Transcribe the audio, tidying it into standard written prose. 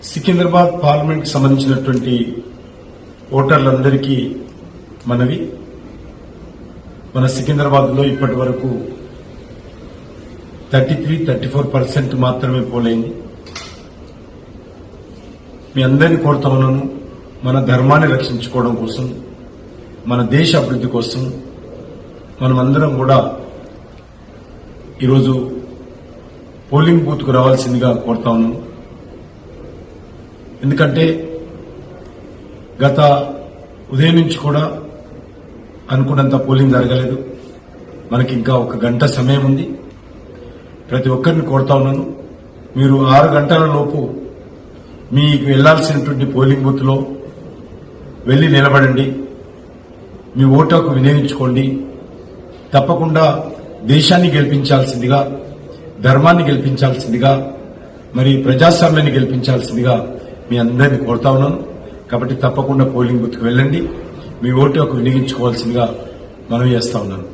Secunderabad parliament కి సంబంధించినటువంటి ఓటర్లందరికీ మనవి, మన సికింద్రాబాద్ లో ఇప్పటి వరకు 34% మాత్రమే పోలైంది. మీ అందరినీ కోరుతా ఉన్నాను, మన ధర్మాన్ని రక్షించుకోవడం కోసం, మన దేశ అభివృద్ధి కోసం మనమందరం కూడా ఈరోజు పోలింగ్ బూత్ కు రావాల్సిందిగా కోరుతా ఉన్నాను. ఎందుకంటే గత ఉదయం నుంచి కూడా అనుకున్నంత పోలింగ్ జరగలేదు. మనకి ఇంకా 1 గంట సమయం ఉంది. ప్రతి ఒక్కరిని కోరుతా ఉన్నాను, మీరు 6 గంటల లోపు మీకు వెళ్లాల్సినటువంటి పోలింగ్ బూత్ లో వెళ్లి నిలబడండి, మీ ఓటుకు వినియోగించుకోండి. తప్పకుండా దేశాన్ని గెలిపించాల్సిందిగా, ధర్మాన్ని గెలిపించాల్సిందిగా, మరి ప్రజాస్వామ్యాన్ని గెలిపించాల్సిందిగా మీ అందరినీ కోరుతా ఉన్నాను. కాబట్టి తప్పకుండా పోలింగ్ బూత్ కు వెళ్ళండి, మీ ఓటుకు వినియోగించుకోవాల్సిందిగా మనవి చేస్తా ఉన్నాను.